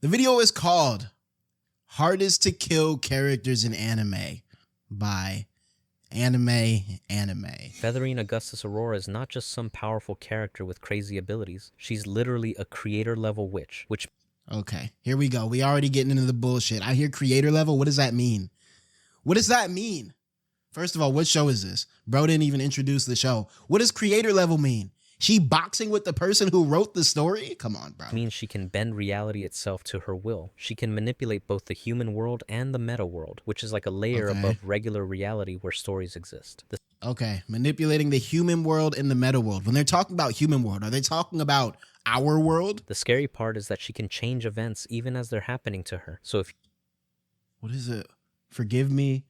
The video is called Hardest to Kill Characters in Anime by Anime. Featherine Augustus Aurora is not just some powerful character with crazy abilities. She's literally a creator level witch, which... Okay, here we go. We already getting into the bullshit. I hear creator level. What does that mean? What does that mean? First of all, what show is this? Bro didn't even introduce the show. What does creator level mean? She boxing with the person who wrote the story? Come on, bro. It means she can bend reality itself to her will. She can manipulate both the human world and the meta world, which is like a layer above regular reality where stories exist. Okay, manipulating the human world and the meta world. When they're talking about human world, are they talking about our world? The scary part is that she can change events even as they're happening to her. So if... What is it? Forgive me,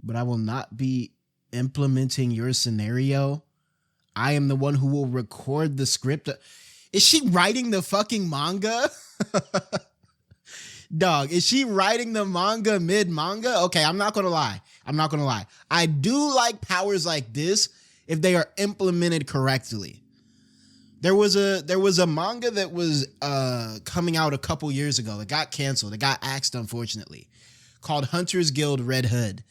but I will not be implementing your scenario. I am the one who will record the script. Is she writing the fucking manga? Dog, is she writing the manga mid-manga? Okay, I'm not gonna lie. I do like powers like this if they are implemented correctly. There was a manga that was coming out a couple years ago. It got canceled. It got axed, unfortunately, called Hunter's Guild Red Hood.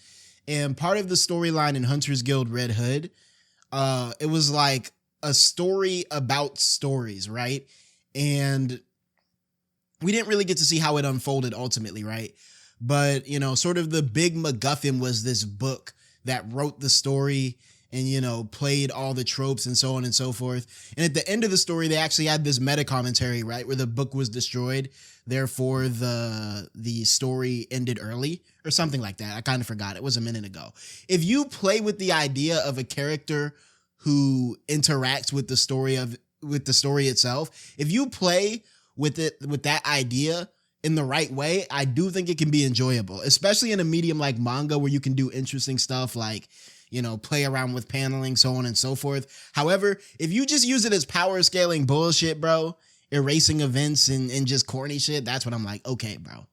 And part of the storyline in Hunter's Guild Red Hood, it was like a story about stories, right? And we didn't really get to see how it unfolded ultimately, right? But, you know, sort of the big MacGuffin was this book that wrote the story and, you know, played all the tropes and so on and so forth. And at the end of the story, they actually had this meta commentary, right? Where the book was destroyed. Therefore, the story ended early or something like that. I kind of forgot. It was a minute ago. If you play with the idea of a character who interacts with the story itself, if you play with that idea in the right way, I do think it can be enjoyable, especially in a medium like manga where you can do interesting stuff like, you know, play around with paneling, so on and so forth. However, if you just use it as power scaling bullshit, bro, erasing events and just corny shit, that's when I'm like, okay, bro.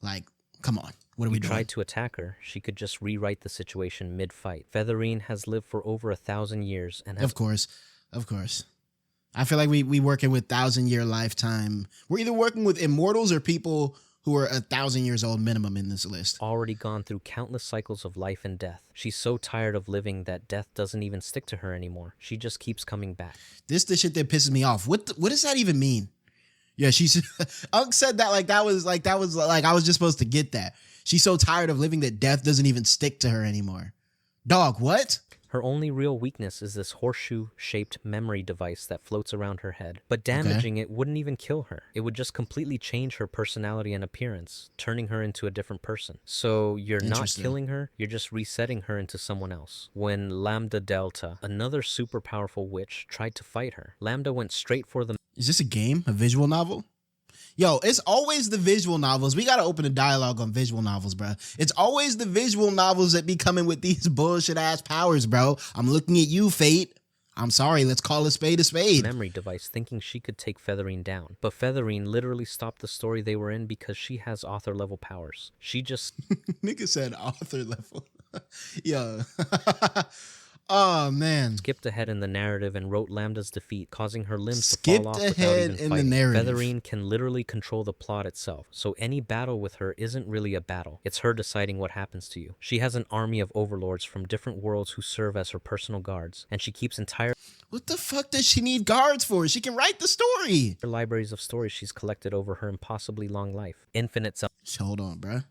Like, come on. What are we doing? Tried to attack her, she could just rewrite the situation mid-fight. Featherine has lived for over 1,000 years and has... Of course. I feel like we working with 1,000-year lifetime. We're either working with immortals or people who are 1,000 years old minimum in this list. Already gone through countless cycles of life and death. She's so tired of living that death doesn't even stick to her anymore. She just keeps coming back. This the shit that pisses me off. What does that even mean? Yeah, she's Ugg said that like I was just supposed to get that. She's so tired of living that death doesn't even stick to her anymore. Dog, what? Her only real weakness is this horseshoe-shaped memory device that floats around her head. But damaging it wouldn't even kill her. It would just completely change her personality and appearance, turning her into a different person. So you're not killing her, you're just resetting her into someone else. When Lambda Delta, another super powerful witch, tried to fight her, Lambda went straight for the... Is this a game? A visual novel? Yo, it's always the visual novels. We got to open a dialogue on visual novels, bro. It's always the visual novels that be coming with these bullshit ass powers, bro. I'm looking at you, Fate. I'm sorry, let's call a spade a spade. Memory device thinking she could take Featherine down. But Featherine literally stopped the story they were in because she has author level powers. She just... Nigga said author level. Yo. Oh, man. Skipped ahead in the narrative and wrote Lambda's defeat, causing her limbs to fall off without even fighting. The narrative. Featherine can literally control the plot itself, so any battle with her isn't really a battle. It's her deciding what happens to you. She has an army of overlords from different worlds who serve as her personal guards, and she keeps entire... What the fuck does she need guards for? She can write the story. Libraries of stories she's collected over her impossibly long life. Infinite... Hold on, bruh.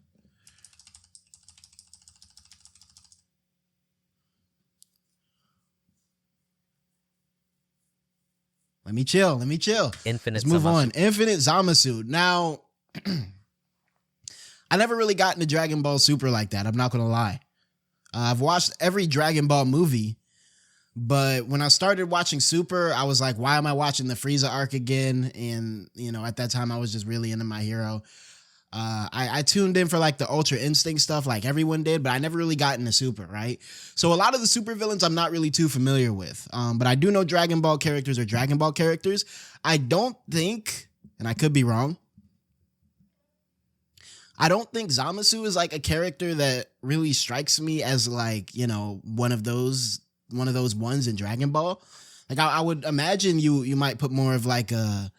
Let me chill. Infinite Let's move on. Infinite Zamasu. Now, I never really got into Dragon Ball Super like that. I'm not going to lie. I've watched every Dragon Ball movie, but when I started watching Super, I was like, why am I watching the Frieza arc again? And, you know, at that time, I was just really into my hero. I tuned in for like the Ultra Instinct stuff like everyone did, but I never really got into Super, right? So a lot of the Super villains I'm not really too familiar with, but I do know Dragon Ball characters are Dragon Ball characters. I don't think, and I could be wrong, I don't think Zamasu is like a character that really strikes me as like, you know, one of those ones in Dragon Ball. Like I would imagine you might put more of like a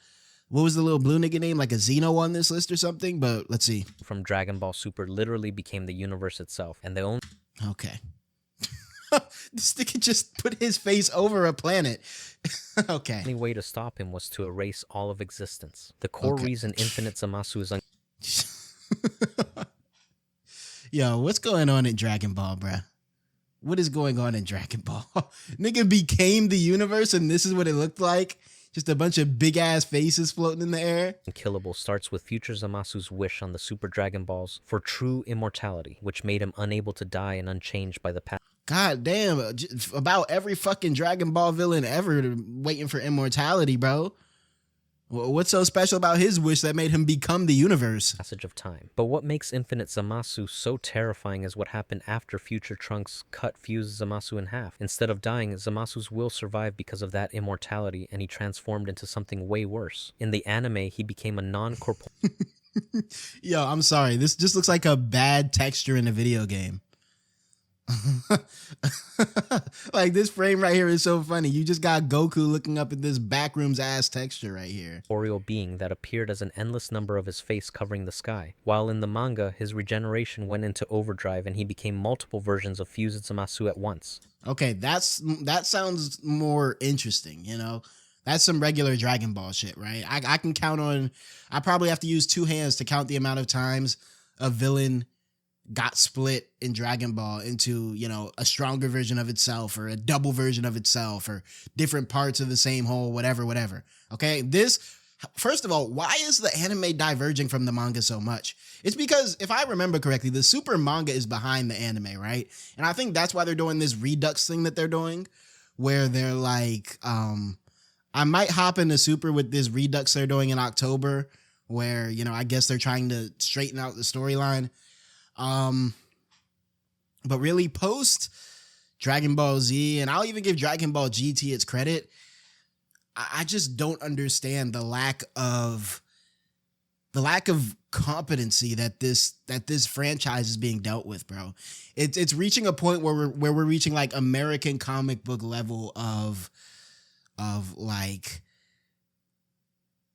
what was the little blue nigga name? Like a Xeno on this list or something? But let's see. From Dragon Ball Super literally became the universe itself. And the only Okay. This nigga just put his face over a planet. Okay. only way to stop him was to erase all of existence. The core reason Infinite Zamasu is Yo, what's going on in Dragon Ball, bruh? What is going on in Dragon Ball? Nigga became the universe and this is what it looked like? Just a bunch of big ass faces floating in the air? unkillable starts with future Zamasu's wish on the Super Dragon Balls for true immortality, which made him unable to die and unchanged by the past. God damn, about every fucking Dragon Ball villain ever waiting for immortality, bro. What's so special about his wish that made him become the universe? Passage of time. But what makes Infinite Zamasu so terrifying is what happened after Future Trunks fused Zamasu in half. Instead of dying, Zamasu's will survived because of that immortality, and he transformed into something way worse. In the anime, he became a non-corporeal. Yo, I'm sorry. This just looks like a bad texture in a video game. Like this frame right here is so funny. You just got Goku looking up at this backrooms ass texture right here. Being that appeared as an endless number of his face covering the sky. While in the manga, his regeneration went into overdrive and he became multiple versions of fused Zamasu at once. Okay, that sounds more interesting, you know? That's some regular Dragon Ball shit, right? I can count on, I probably have to use 2 hands to count the amount of times a villain got split in Dragon Ball into, you know, a stronger version of itself or a double version of itself or different parts of the same whole, whatever. Okay, first of all, why is the anime diverging from the manga so much? It's because, if I remember correctly, the Super manga is behind the anime, right? And I think that's why they're doing this Redux thing that they're doing, where they're like, I might hop into Super with this Redux they're doing in October, where, you know, I guess they're trying to straighten out the storyline. But really post Dragon Ball Z, and I'll even give Dragon Ball GT its credit, I just don't understand the lack of competency that this franchise is being dealt with, bro. It's reaching a point where we're reaching like American comic book level of like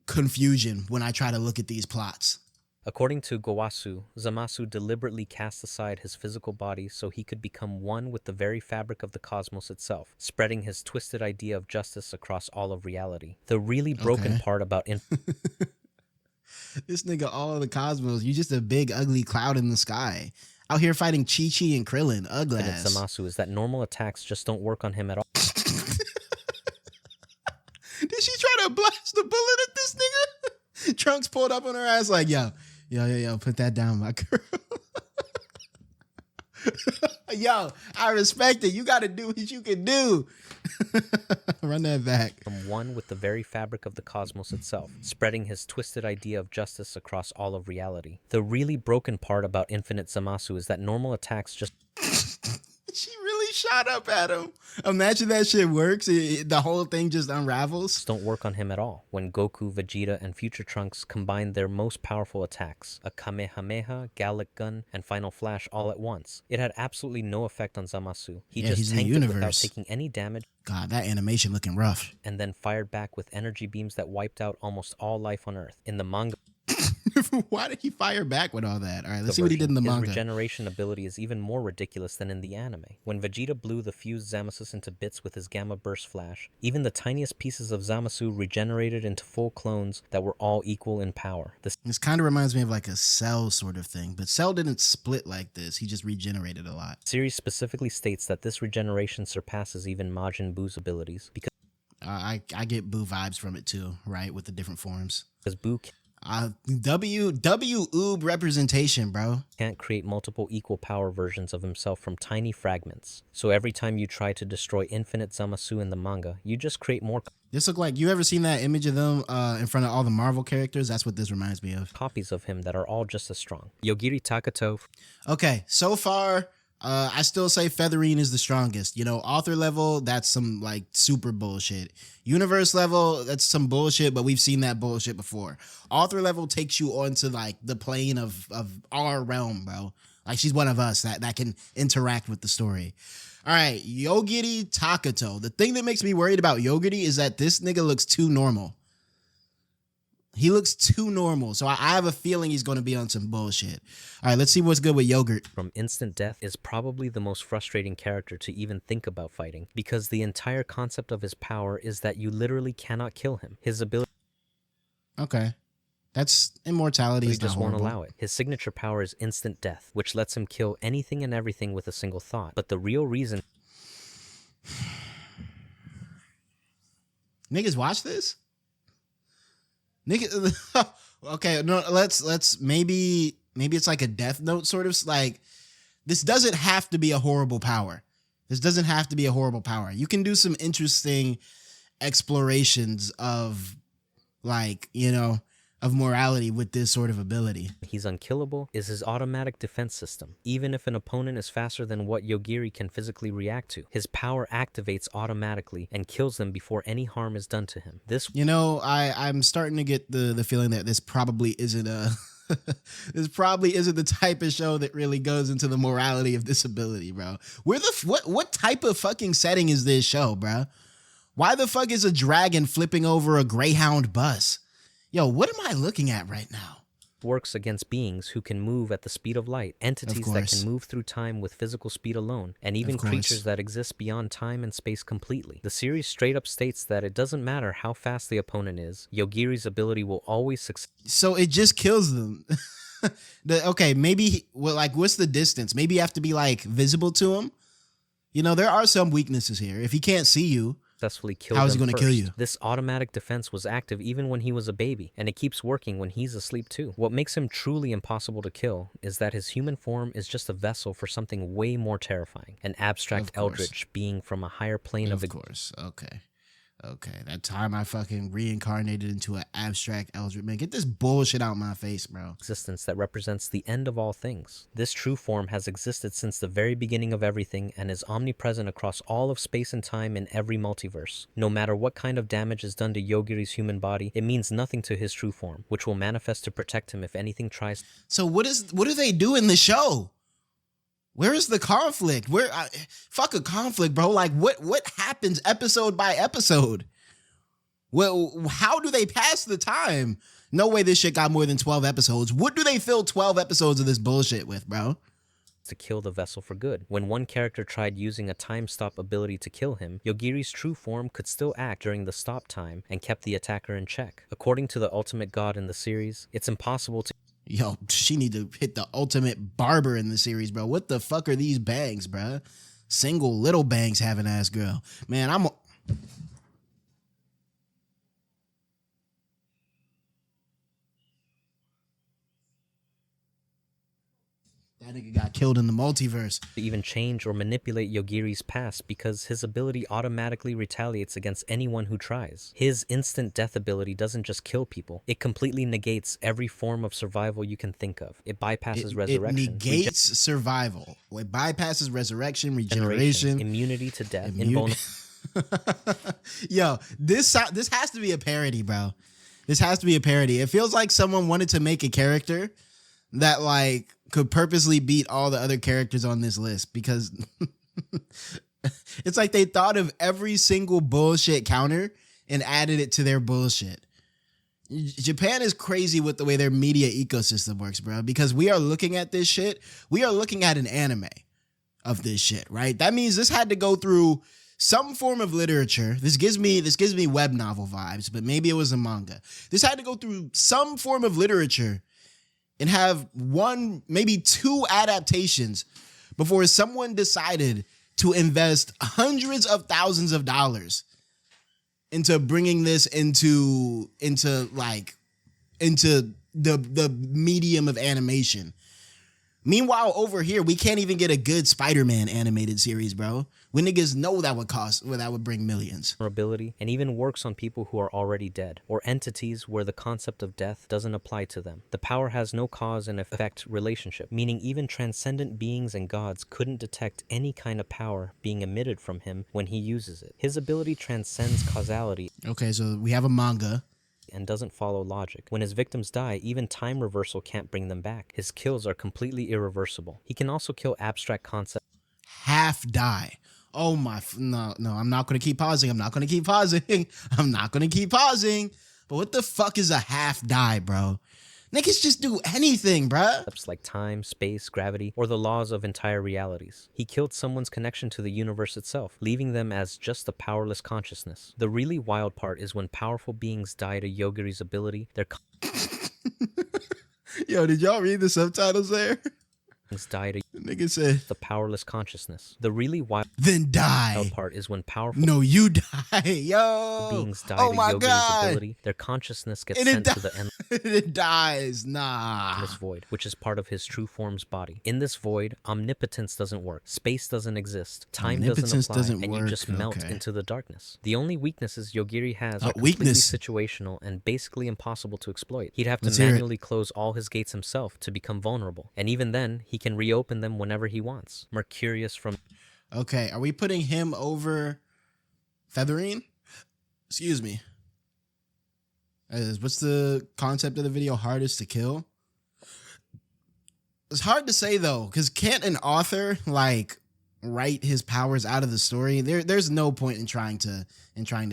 confusion when I try to look at these plots. According to Gowasu, Zamasu deliberately cast aside his physical body so he could become one with the very fabric of the cosmos itself, spreading his twisted idea of justice across all of reality. The really broken part about this nigga, all of the cosmos, you just a big ugly cloud in the sky. Out here fighting Chi-Chi and Krillin, ugly ass. Zamasu is that normal attacks just don't work on him at all. Did she try to blast the bullet at this nigga? Trunks pulled up on her ass like, yo, put that down, my girl. Yo, I respect it. You got to do what you can do. Run that back. From one with the very fabric of the cosmos itself, spreading his twisted idea of justice across all of reality. The really broken part about Infinite Zamasu is that normal attacks just... She really shot up at him. Imagine that shit works. The whole thing just unravels. Don't work on him at all. When Goku, Vegeta, and Future Trunks combined their most powerful attacks, a Kamehameha, Gallic Gun, and Final Flash all at once, it had absolutely no effect on Zamasu. He just tanked it without taking any damage. God, that animation looking rough. And then fired back with energy beams that wiped out almost all life on Earth. In the manga... Why did he fire back with all that? All right, let's see what he did in the manga. His regeneration ability is even more ridiculous than in the anime. When Vegeta blew the fused Zamasu into bits with his Gamma Burst Flash, even the tiniest pieces of Zamasu regenerated into full clones that were all equal in power. This kind of reminds me of like a Cell sort of thing, but Cell didn't split like this. He just regenerated a lot. The series specifically states that this regeneration surpasses even Majin Buu's abilities because I get Buu vibes from it too, right? With the different forms. Because Buu Oob representation, bro. Can't create multiple equal power versions of himself from tiny fragments. So every time you try to destroy Infinite Zamasu in the manga, you just create more. This look like, you ever seen that image of them in front of all the Marvel characters? That's what this reminds me of. Copies of him that are all just as strong. Yogiri Takatou. Okay, so far, I still say Featherine is the strongest. You know, author level, that's some like super bullshit. Universe level, that's some bullshit, but we've seen that bullshit before. Author level takes you onto like the plane of our realm, bro. Like she's one of us that can interact with the story. All right, Yogiri Takatou. The thing that makes me worried about Yogiri is that this nigga looks too normal. He looks too normal. So I have a feeling he's going to be on some bullshit. All right, let's see what's good with Yogurt. From instant death is probably the most frustrating character to even think about fighting, because the entire concept of his power is that you literally cannot kill him. His ability... Okay. That's immortality. He Is not just won't horrible. allow it. His signature power is instant death, which lets him kill anything and everything with a single thought. But the real reason... Niggas watch this? Nigga, okay, no, let's maybe it's like a Death Note sort of, like, this doesn't have to be a horrible power. This doesn't have to be a horrible power. You can do some interesting explorations of, like, you know, of morality with this sort of ability. He's unkillable is his automatic defense system. Even if an opponent is faster than what Yogiri can physically react to, his power activates automatically and kills them before any harm is done to him. This, you know, I'm starting to get the feeling that this probably isn't a this probably isn't the type of show that really goes into the morality of this ability, bro. What type of fucking setting is this show, bro? Why the fuck is a dragon flipping over a Greyhound bus? Yo, what am I looking at right now? Works against beings who can move at the speed of light, entities that can move through time with physical speed alone, and even creatures that exist beyond time and space completely. The series straight up states that it doesn't matter how fast the opponent is, Yogiri's ability will always succeed. So it just kills them. Okay, maybe, well, like, what's the distance? Maybe you have to be, like, visible to him. You know, there are some weaknesses here. If he can't see you, successfully kill how is he going to kill you? This automatic defense was active even when he was a baby, and it keeps working when he's asleep too. What makes him truly impossible to kill is that his human form is just a vessel for something way more terrifying, an abstract eldritch being from a higher plane of course. Okay, that time I fucking reincarnated into an abstract eldritch. Man, get this bullshit out my face, bro. Existence that represents the end of all things. This true form has existed since the very beginning of everything and is omnipresent across all of space and time in every multiverse. No matter what kind of damage is done to Yogiri's human body, it means nothing to his true form, which will manifest to protect him if anything tries. So what do they do in the show? Where is the conflict? Fuck a conflict, bro. Like, what happens episode by episode? Well, how do they pass the time? No way this shit got more than 12 episodes. What do they fill 12 episodes of this bullshit with, bro? To kill the vessel for good. When one character tried using a time stop ability to kill him, Yogiri's true form could still act during the stop time and kept the attacker in check. According to the ultimate god in the series, it's impossible to... Yo, she need to hit the ultimate barber in the series, bro. What the fuck are these bangs, bro? Single little bangs having ass girl. Man, that nigga got killed in the multiverse. To even change or manipulate Yogiri's past because his ability automatically retaliates against anyone who tries. His instant death ability doesn't just kill people, it completely negates every form of survival you can think of. It bypasses resurrection. It negates survival. It bypasses resurrection, regeneration, immunity to death, Yo, this has to be a parody, bro. This has to be a parody. It feels like someone wanted to make a character that, like, could purposely beat all the other characters on this list because it's like they thought of every single bullshit counter and added it to their bullshit. Japan is crazy with the way their media ecosystem works, bro, because we are looking at this shit. We are looking at an anime of this shit, right? That means this had to go through some form of literature. This gives me web novel vibes, but maybe it was a manga. This had to go through some form of literature and have one, maybe two adaptations before someone decided to invest hundreds of thousands of dollars into bringing this into the medium of animation. Meanwhile, over here, we can't even get a good Spider-Man animated series, bro. When niggas know that would bring millions. Ability, and even works on people who are already dead, or entities where the concept of death doesn't apply to them. The power has no cause and effect relationship, meaning even transcendent beings and gods couldn't detect any kind of power being emitted from him when he uses it. His ability transcends causality. Okay, so we have a manga. And doesn't follow logic. When his victims die, even time reversal can't bring them back. His kills are completely irreversible. He can also kill abstract concepts. Half die. Oh my, no, I'm not going to keep pausing. I'm not going to keep pausing. I'm not going to keep pausing. But what the fuck is a half die, bro? Niggas just do anything, bruh. Like time, space, gravity, or the laws of entire realities. He killed someone's connection to the universe itself, leaving them as just a powerless consciousness. The really wild part is when powerful beings die to Yogiri's ability, their Yo, did y'all read the subtitles there? die to Nigga said the powerless consciousness. The really wild then die part is when powerful no you die. Yo, beings die oh to my Yogiri's God. ability, their consciousness gets And sent to the endless it dies. Nah. void, which is part of his true form's body. In this void, omnipotence doesn't work, space doesn't exist, time doesn't apply, and you just melt into the darkness. The only weaknesses Yogiri has are completely situational and basically impossible to exploit. He'd have to manually close all his gates himself to become vulnerable, and even then, he can reopen them whenever he wants. Mercurius from... Okay, are we putting him over Featherine? Excuse me. What's the concept of the video? Hardest to kill? It's hard to say though, because can't an author like write his powers out of the story? There's no point in trying to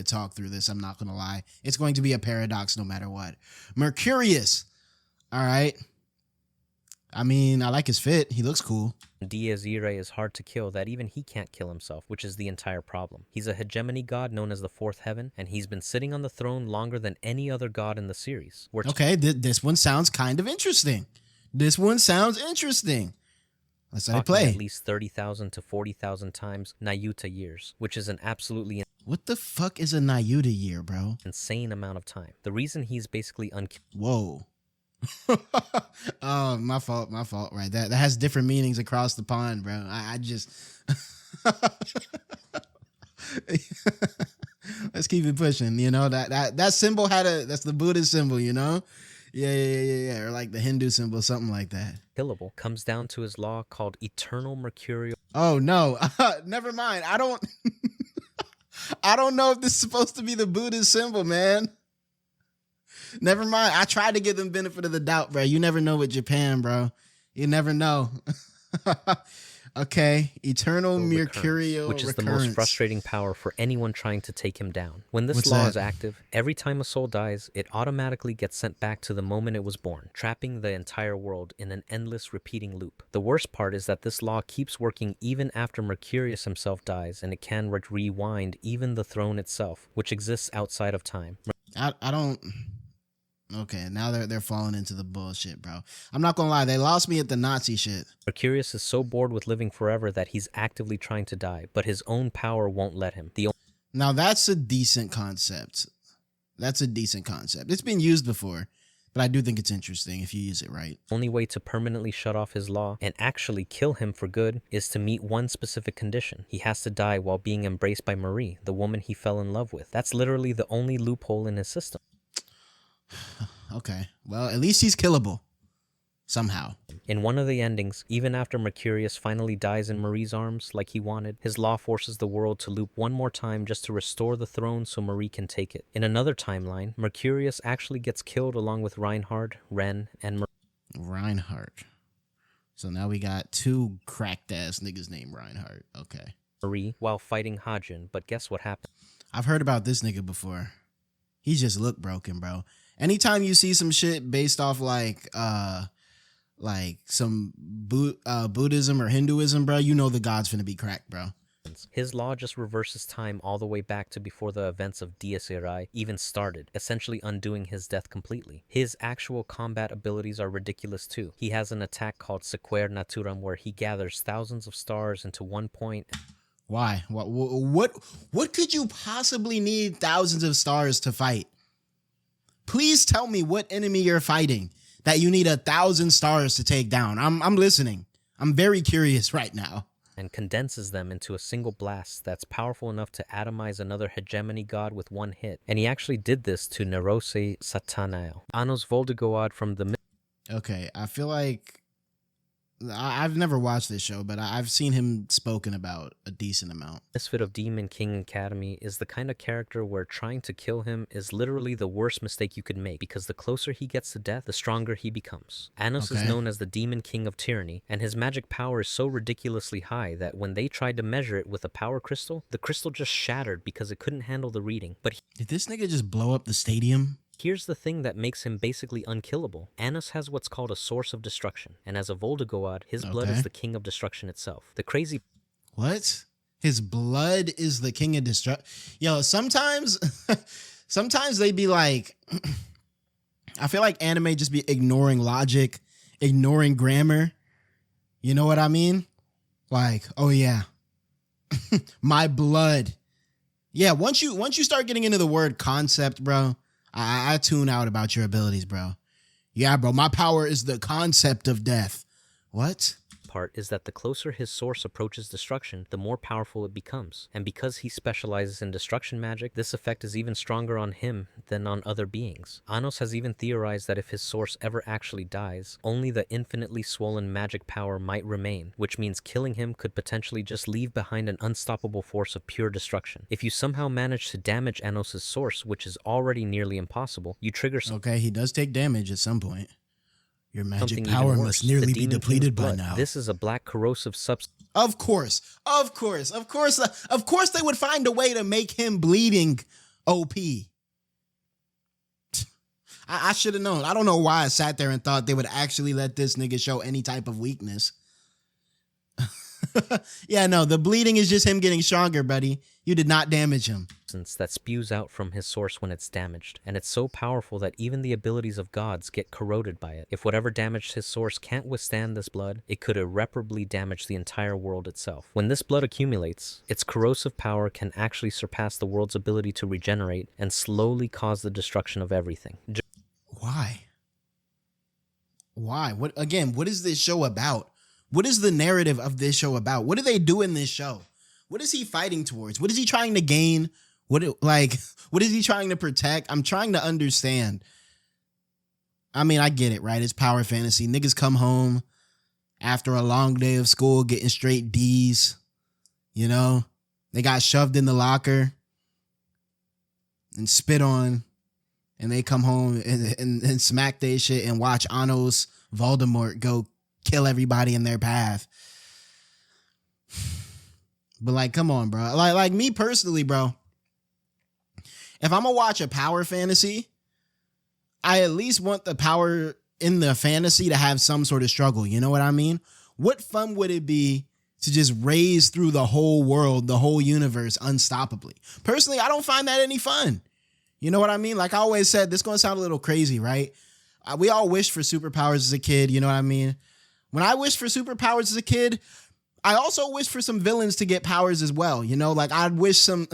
talk through this. I'm not gonna lie. It's going to be a paradox no matter what. Mercurius. All right. I mean, I like his fit. He looks cool. 𝙏𝙖𝙡𝙠 is hard to kill that even he can't kill himself, which is the entire problem. He's a hegemony god known as the Fourth Heaven, and he's been sitting on the throne longer than any other god in the series. Okay, this one sounds kind of interesting. This one sounds interesting. Let's let it play. At least 30,000 to 40,000 times Nayuta years, which is an absolutely... What the fuck is a Nayuta year, bro? Insane amount of time. The reason he's basically Whoa. Oh, my fault right. That has different meanings across the pond, bro. I just let's keep it pushing, you know. That symbol that's the Buddhist symbol, you know. Yeah, or like the Hindu symbol, something like that. Killable comes down to his law called eternal mercurial. Oh no. Never mind. I don't know if this is supposed to be the Buddhist symbol, man. Never mind. I tried to give them benefit of the doubt, bro. You never know with Japan, bro. You never know. Okay. Eternal Mercurial which is recurrence. The most frustrating power for anyone trying to take him down. When this law is active, every time a soul dies, it automatically gets sent back to the moment it was born, trapping the entire world in an endless repeating loop. The worst part is that this law keeps working even after Mercurius himself dies, and it can rewind even the throne itself, which exists outside of time. I don't... Okay, now they're falling into the bullshit, bro. I'm not gonna lie, they lost me at the Nazi shit. Mercurius is so bored with living forever that he's actively trying to die, but his own power won't let him. Now that's a decent concept. It's been used before, but I do think it's interesting if you use it right. The only way to permanently shut off his law and actually kill him for good is to meet one specific condition. He has to die while being embraced by Marie, the woman he fell in love with. That's literally the only loophole in his system. Okay, well, at least he's killable. Somehow. In one of the endings, even after Mercurius finally dies in Marie's arms like he wanted, his law forces the world to loop one more time just to restore the throne so Marie can take it. In another timeline, Mercurius actually gets killed along with Reinhard, Ren, and Reinhard. So now we got two cracked ass niggas named Reinhard. Okay. Marie while fighting Hajin, but guess what happened? I've heard about this nigga before. He just look broken, bro. Anytime you see some shit based off like some Buddhism or Hinduism, bro, you know the god's finna be cracked, bro. His law just reverses time all the way back to before the events of 𝙏𝙖𝙡𝙠 even started, essentially undoing his death completely. His actual combat abilities are ridiculous too. He has an attack called Sequer Naturam where he gathers thousands of stars into one point. Why? What could you possibly need thousands of stars to fight? Please tell me what enemy you're fighting that you need 1,000 stars to take down. I'm listening. I'm very curious right now. And condenses them into a single blast that's powerful enough to atomize another hegemony god with one hit. And he actually did this to 𝙏𝙖𝙡𝙠 Satanael. Anos Voldigoad from the... Okay, I feel like... I've never watched this show, but I've seen him spoken about a decent amount. Misfit of Demon King Academy is the kind of character where trying to kill him is literally the worst mistake you could make, because the closer he gets to death, the stronger he becomes. Anos is known as the Demon King of Tyranny, and his magic power is so ridiculously high that when they tried to measure it with a power crystal, the crystal just shattered because it couldn't handle the reading. But did this nigga just blow up the stadium? Here's the thing that makes him basically unkillable. Anos has what's called a source of destruction, and as a Voldigoad, his blood is the king of destruction itself. The crazy... What? His blood is the king of destruction? Yo, sometimes they be like... I feel like anime just be ignoring logic, ignoring grammar. You know what I mean? Like, oh yeah, my blood. Yeah, once you start getting into the word concept, bro, I tune out about your abilities, bro. Yeah, bro, my power is the concept of death. What? Part is that the closer his source approaches destruction, the more powerful it becomes. And because he specializes in destruction magic, this effect is even stronger on him than on other beings. Anos has even theorized that if his source ever actually dies, only the infinitely swollen magic power might remain, which means killing him could potentially just leave behind an unstoppable force of pure destruction. If you somehow manage to damage Anos' source, which is already nearly impossible, you trigger... Okay, he does take damage at some point. Your magic power must nearly be depleted by now. This is a black corrosive substance. Of course they would find a way to make him bleeding OP. I should have known. I don't know why I sat there and thought they would actually let this nigga show any type of weakness. Yeah, no, the bleeding is just him getting stronger, buddy. You did not damage him. That spews out from his source when it's damaged, and it's so powerful that even the abilities of gods get corroded by it. If whatever damaged his source can't withstand this blood, it could irreparably damage the entire world itself. When this blood accumulates, its corrosive power can actually surpass the world's ability to regenerate and slowly cause the destruction of everything. Why? What is this show about? What is the narrative of this show about? What do they do in this show? What is he fighting towards? What is he trying to gain? What is he trying to protect? I'm trying to understand. I mean, I get it, right? It's power fantasy. Niggas come home after a long day of school getting straight D's. You know? They got shoved in the locker and spit on. And they come home and smack their shit and watch Anos Voldemort go kill everybody in their path. But like, come on, bro. Like me personally, bro. If I'm gonna watch a power fantasy, I at least want the power in the fantasy to have some sort of struggle. You know what I mean? What fun would it be to just raise through the whole world, the whole universe unstoppably? Personally, I don't find that any fun. You know what I mean? Like I always said, this is gonna sound a little crazy, right? We all wished for superpowers as a kid. You know what I mean? When I wished for superpowers as a kid, I also wished for some villains to get powers as well. You know, like I'd wish some...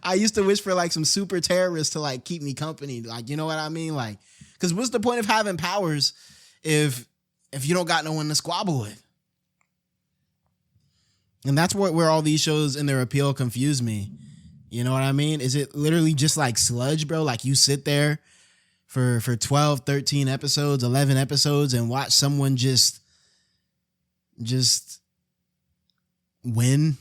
I used to wish for like some super terrorists to like keep me company. Like, you know what I mean? Like, because what's the point of having powers if you don't got no one to squabble with? And that's where all these shows and their appeal confuse me. You know what I mean? Is it literally just like sludge, bro? Like you sit there for 12, 13 episodes, 11 episodes and watch someone just win.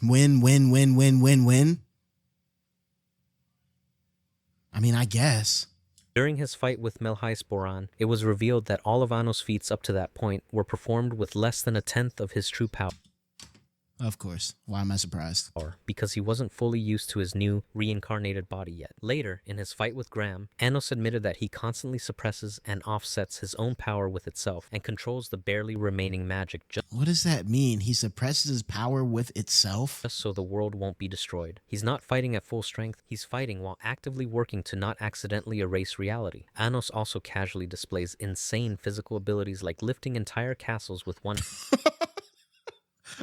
I mean, I guess. During his fight with 𝙏𝙖𝙡𝙠, it was revealed that all of Anos' feats up to that point were performed with less than a tenth of his true power. Of course. Why am I surprised? Because he wasn't fully used to his new reincarnated body yet. Later, in his fight with Graham, Anos admitted that he constantly suppresses and offsets his own power with itself and controls the barely remaining magic What does that mean? He suppresses his power with itself? just so the world won't be destroyed. He's not fighting at full strength, he's fighting while actively working to not accidentally erase reality. Anos also casually displays insane physical abilities like lifting entire castles with one...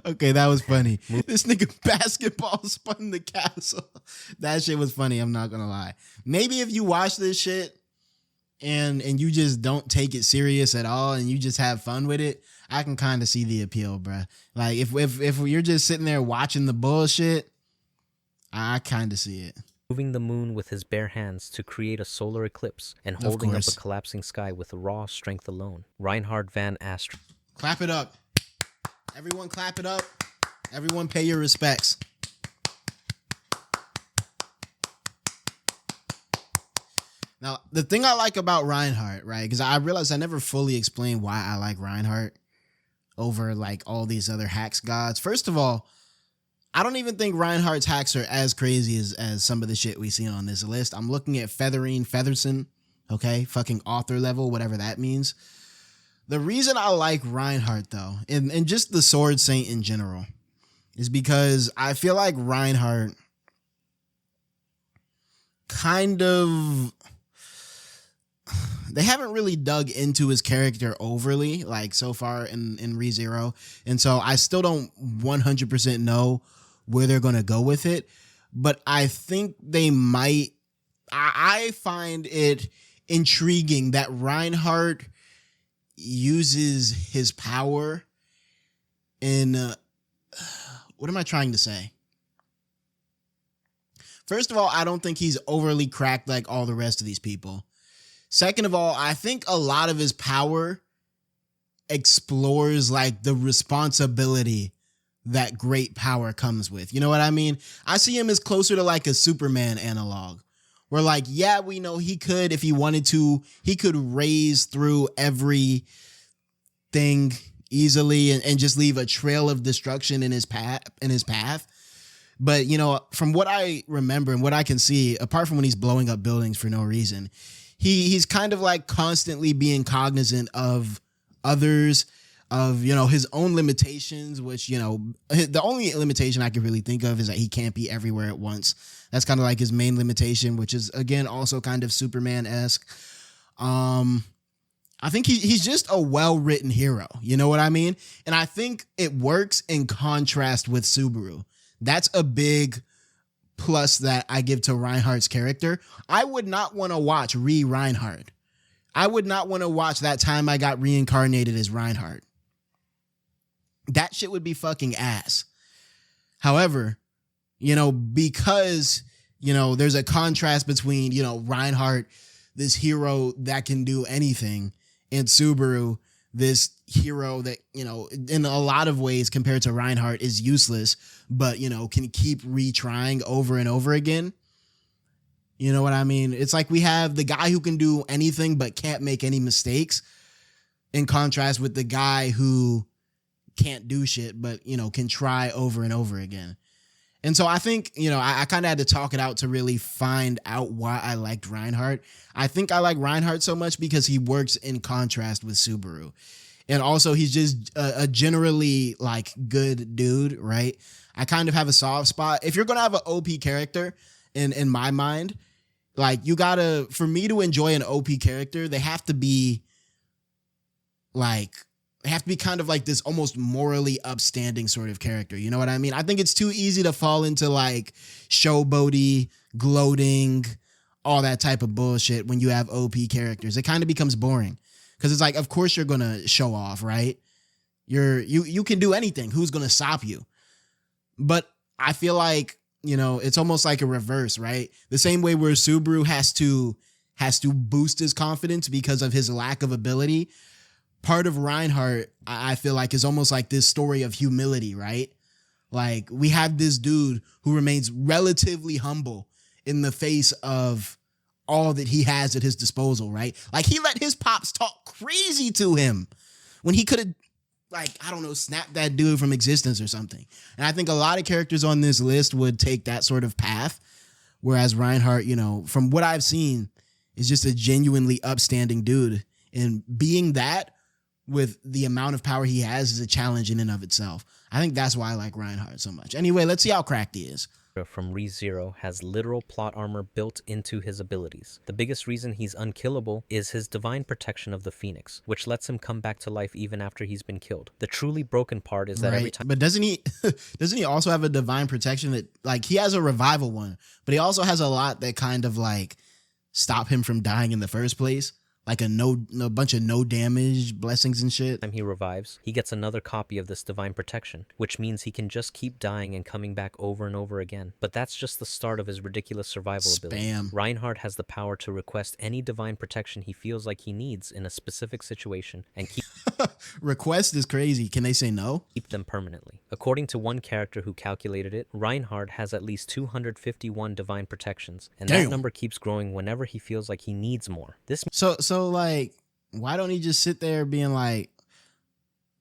Okay, that was funny. This nigga basketball spun the castle. That shit was funny, I'm not gonna lie. Maybe if you watch this shit and you just don't take it serious at all and you just have fun with it, I can kind of see the appeal, bruh. Like if you're just sitting there watching the bullshit, I kind of see it. Moving the moon with his bare hands to create a solar eclipse and holding up a collapsing sky with raw strength alone. Reinhard van Astrea. Clap it up. Everyone clap it up. Everyone pay your respects. Now, the thing I like about Reinhardt, right? Because I realized I never fully explained why I like Reinhardt over like all these other hacks gods. First of all, I don't even think Reinhardt's hacks are as crazy as some of the shit we see on this list. I'm looking at Featherine, Okay, fucking author level, whatever that means. The reason I like Reinhardt though, and just the Sword Saint in general, is because I feel like Reinhardt kind of, they haven't really dug into his character overly, like so far in ReZero. And so I still don't 100% know where they're going to go with it. But I think they might. I find it intriguing that Reinhardt uses his power in, what am I trying to say? First of all, I don't think he's overly cracked like all the rest of these people. Second of all, I think a lot of his power explores like the responsibility that great power comes with. You know what I mean? I see him as closer to like a Superman analog, where like, yeah, we know he could, if he wanted to, he could raise through everything easily and just leave a trail of destruction in his path. But, you know, from what I remember and what I can see, apart from when he's blowing up buildings for no reason, he's kind of like constantly being cognizant of others, of, you know, his own limitations, which, you know, the only limitation I can really think of is that he can't be everywhere at once. That's kind of like his main limitation, which is, again, also kind of Superman-esque. I think he's just a well-written hero. You know what I mean? And I think it works in contrast with Subaru. That's a big plus that I give to Reinhardt's character. I would not want to watch Reinhardt. I would not want to watch That Time I Got Reincarnated as Reinhardt. That shit would be fucking ass. However, you know, because, you know, there's a contrast between, you know, Reinhardt, this hero that can do anything, and Subaru, this hero that, you know, in a lot of ways compared to Reinhardt is useless, but, you know, can keep retrying over and over again. You know what I mean? It's like we have the guy who can do anything but can't make any mistakes, in contrast with the guy who can't do shit but, you know, can try over and over again. And so I think, you know, I kind of had to talk it out to really find out why I liked Reinhardt. I think I like Reinhardt so much because he works in contrast with Subaru. And also he's just a generally like good dude, right? I kind of have a soft spot. If you're going to have an OP character in my mind, like you gotta, for me to enjoy an OP character, they have to be like, they have to be kind of like this almost morally upstanding sort of character. You know what I mean? I think it's too easy to fall into like showboaty, gloating, all that type of bullshit when you have OP characters. It kind of becomes boring because it's like, of course you're going to show off, right? You can do anything. Who's going to stop you? But I feel like, you know, it's almost like a reverse, right? The same way where Subaru has to boost his confidence because of his lack of ability. Part of Reinhardt, I feel like, is almost like this story of humility, right? Like we have this dude who remains relatively humble in the face of all that he has at his disposal, right? Like he let his pops talk crazy to him when he could have, like, I don't know, snapped that dude from existence or something. And I think a lot of characters on this list would take that sort of path. Whereas Reinhardt, you know, from what I've seen, is just a genuinely upstanding dude. And being that with the amount of power he has is a challenge in and of itself. I think that's why I like Reinhardt so much. Anyway, let's see how cracked he is. From ReZero has literal plot armor built into his abilities. The biggest reason he's unkillable is his divine protection of the Phoenix, which lets him come back to life even after he's been killed. The truly broken part is that every time... But doesn't he also have a divine protection that, like, he has a revival one, but he also has a lot that kind of like stop him from dying in the first place? Like a bunch of no damage blessings and shit. Time he revives, he gets another copy of this divine protection, which means he can just keep dying and coming back over and over again. But that's just the start of his ridiculous survival ability. Reinhardt has the power to request any divine protection he feels like he needs in a specific situation and keep request is crazy. Can they say no? Keep them permanently. According to one character who calculated it, Reinhardt has at least 251 divine protections, and that number keeps growing whenever he feels like he needs more. So like, why don't he just sit there being like,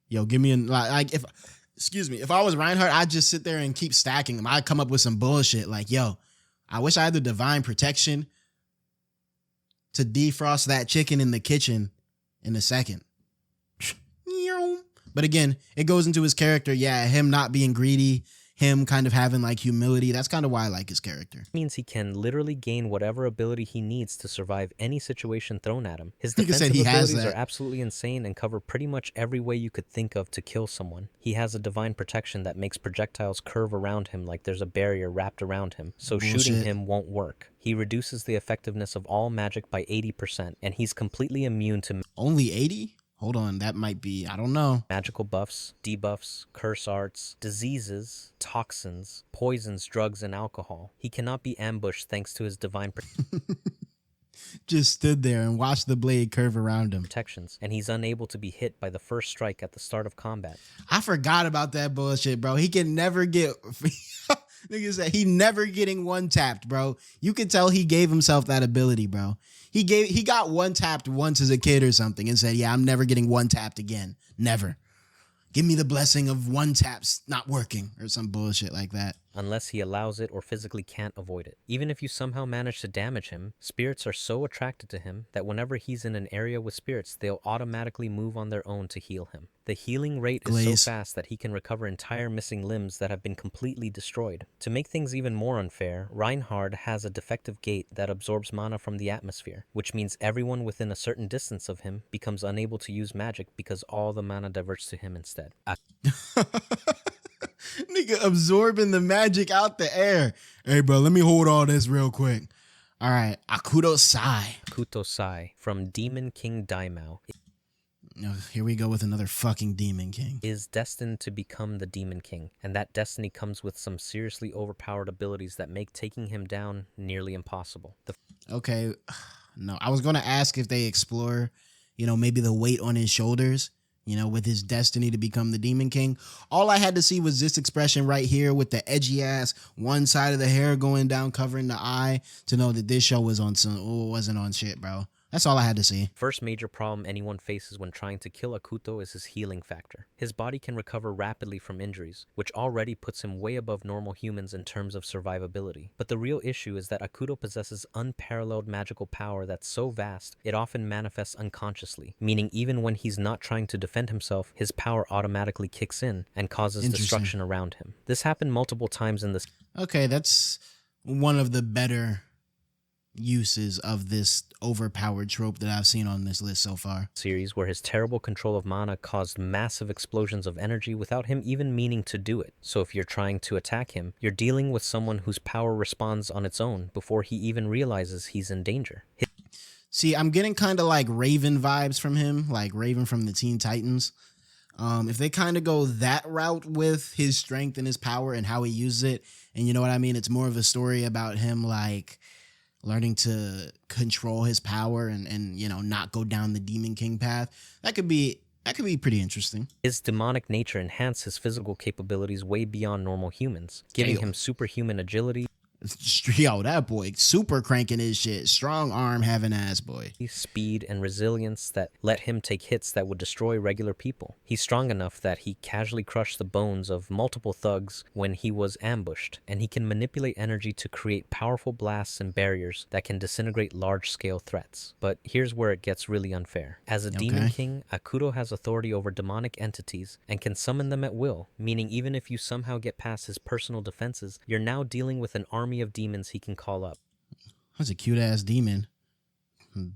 yo, give me if I was Reinhardt, I'd just sit there and keep stacking them. I'd come up with some bullshit like, yo, I wish I had the divine protection to defrost that chicken in the kitchen in a second. But again, it goes into his character. Yeah, him not being greedy, him kind of having like humility. That's kind of why I like his character. Means he can literally gain whatever ability he needs to survive any situation thrown at him. His Like I said, defensive he has abilities that. are absolutely insane and cover pretty much every way you could think of to kill someone. He has a divine protection that makes projectiles curve around him like there's a barrier wrapped around him, so Bullshit. shooting him won't work. He reduces the effectiveness of all magic by 80%, and he's completely immune to Only 80? Hold on, that might be, I don't know. magical buffs, debuffs, curse arts, diseases, toxins, poisons, drugs, and alcohol. He cannot be ambushed thanks to his divine Just stood there and watched the blade curve around him. protections, and he's unable to be hit by the first strike at the start of combat. I forgot about that bullshit, bro. He can never get... Nigga said he never getting one tapped, bro. You can tell he gave himself that ability, bro. He got one tapped once as a kid or something and said, yeah, I'm never getting one tapped again. Never. Give me the blessing of one taps not working or some bullshit like that. Unless he allows it or physically can't avoid it. Even if you somehow manage to damage him, spirits are so attracted to him that whenever he's in an area with spirits, they'll automatically move on their own to heal him. The healing rate is Glaze. so fast that he can recover entire missing limbs that have been completely destroyed. To make things even more unfair, Reinhard has a defective gate that absorbs mana from the atmosphere, which means everyone within a certain distance of him becomes unable to use magic because all the mana diverts to him instead. Nigga absorbing the magic out the air. Hey, bro, let me hold all this real quick. All right, Akuto Sai. Akuto Sai from Demon King Daimao Here we go with another fucking Demon King. is destined to become the Demon King, and that destiny comes with some seriously overpowered abilities that make taking him down nearly impossible. Okay, no, I was going to ask if they explore, maybe the weight on his shoulders, with his destiny to become the Demon King. All I had to see was this expression right here with the edgy ass, one side of the hair going down, covering the eye, to know that this show was on wasn't on shit, bro. That's all I had to see. First major problem anyone faces when trying to kill Akuto is his healing factor. His body can recover rapidly from injuries, which already puts him way above normal humans in terms of survivability. But the real issue is that Akuto possesses unparalleled magical power that's so vast, it often manifests unconsciously, meaning even when he's not trying to defend himself, his power automatically kicks in and causes destruction around him. This happened multiple times in this. Okay, that's one of the better uses of this overpowered trope that I've seen on this list so far. Series where his terrible control of mana caused massive explosions of energy without him even meaning to do it. So if you're trying to attack him, you're dealing with someone whose power responds on its own before he even realizes he's in danger. See, I'm getting kind of like Raven vibes from him, like Raven from the Teen Titans. If they kind of go that route with his strength and his power and how he uses it, and you know what I mean, it's more of a story about him like learning to control his power and not go down the Demon King path. That could be pretty interesting. His demonic nature enhances his physical capabilities way beyond normal humans, giving him superhuman agility, Yo, that boy super cranking his shit. Strong arm having ass boy. speed, and resilience that let him take hits that would destroy regular people. He's strong enough that he casually crushed the bones of multiple thugs when he was ambushed, and he can manipulate energy to create powerful blasts and barriers that can disintegrate large-scale threats. But here's where it gets really unfair. As a Demon King, Akuto has authority over demonic entities and can summon them at will, meaning even if you somehow get past his personal defenses, you're now dealing with an army of demons he can call up. That's a cute ass demon.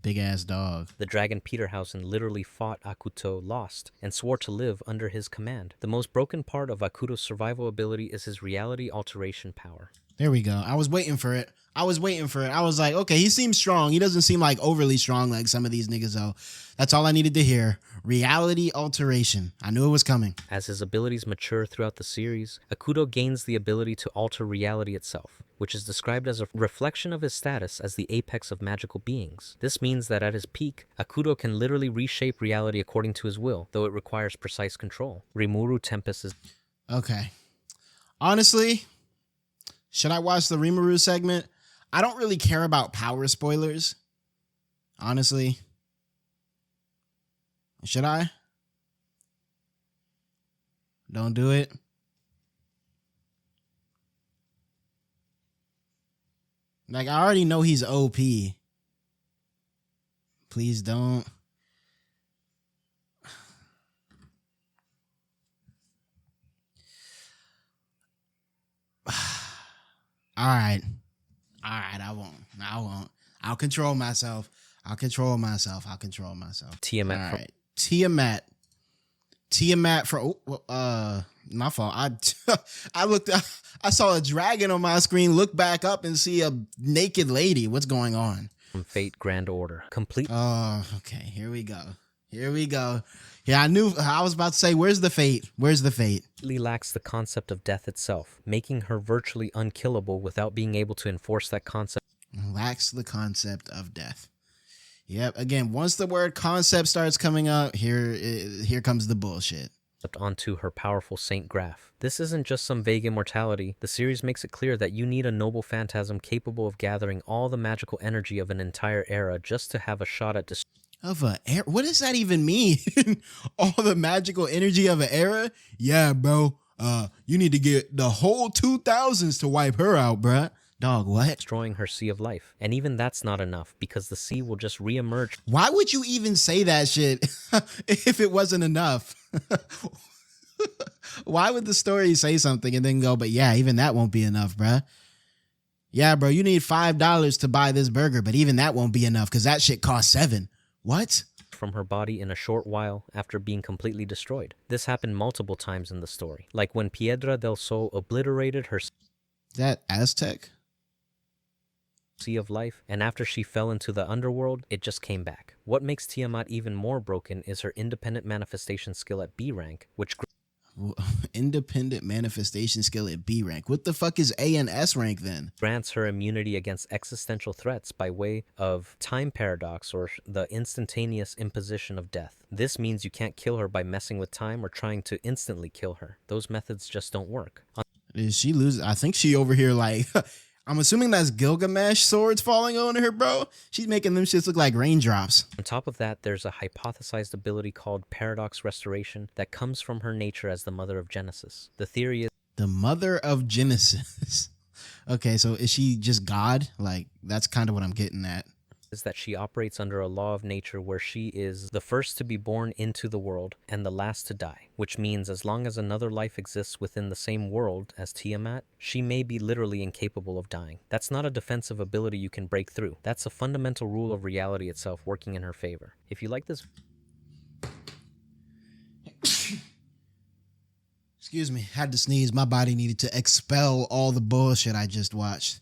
Big ass dog. The dragon Peterhausen literally fought Akuto lost and swore to live under his command. The most broken part of Akuto's survival ability is his reality alteration power. There we go. I was waiting for it. I was like, okay, he seems strong. He doesn't seem like overly strong like some of these niggas though. That's all I needed to hear. Reality alteration. I knew it was coming. As his abilities mature throughout the series, Akuto gains the ability to alter reality itself, which is described as a reflection of his status as the apex of magical beings. This means that at his peak, Akuto can literally reshape reality according to his will, though it requires precise control. Rimuru Tempest is... Okay. Honestly, should I watch the Rimuru segment? I don't really care about power spoilers. Honestly. Should I? Don't do it. Like, I already know he's OP. Please don't. All right. I won't. I'll control myself. Tiamat. All right. Tiamat for my fault. I saw a dragon on my screen. Look back up and see a naked lady. What's going on? From Fate Grand Order. Complete. Oh, okay. Here we go. Yeah, I was about to say, where's the fate? Lacks the concept of death itself, making her virtually unkillable without being able to enforce that concept. Lacks the concept of death. Yep. Again, once the word concept starts coming up, here comes the bullshit. Onto her powerful Saint Graph. This isn't just some vague immortality. The series makes it clear that you need a noble phantasm capable of gathering all the magical energy of an entire era just to have a shot at what does that even mean? All the magical energy of an era? Yeah, bro. You need to get the whole 2000s to wipe her out, bruh. Dog, what? Destroying her sea of life. And even that's not enough, because the sea will just reemerge. Why would you even say that shit if it wasn't enough? Why would the story say something and then go, but yeah, even that won't be enough, bruh. Yeah, bro, you need $5 to buy this burger, but even that won't be enough because that shit costs $7. What? From her body in a short while after being completely destroyed. This happened multiple times in the story, like when Piedra del Sol obliterated her that Aztec sea of life, and after she fell into the underworld, it just came back. What makes Tiamat even more broken is her independent manifestation skill at B rank, which independent manifestation skill at B rank. What the fuck is A and S rank then? Grants her immunity against existential threats by way of time paradox or the instantaneous imposition of death. This means you can't kill her by messing with time or trying to instantly kill her. Those methods just don't work. Is she losing? I think she over here like I'm assuming that's Gilgamesh swords falling on her, bro. She's making them shits look like raindrops. On top of that, there's a hypothesized ability called Paradox Restoration that comes from her nature as the mother of Genesis. The theory is... The mother of Genesis. Okay, so is she just God? Like, that's kind of what I'm getting at. Is that she operates under a law of nature where she is the first to be born into the world and the last to die, which means as long as another life exists within the same world as Tiamat, she may be literally incapable of dying. That's not a defensive ability you can break through. That's a fundamental rule of reality itself working in her favor. If you like this... Excuse me, had to sneeze. My body needed to expel all the bullshit I just watched.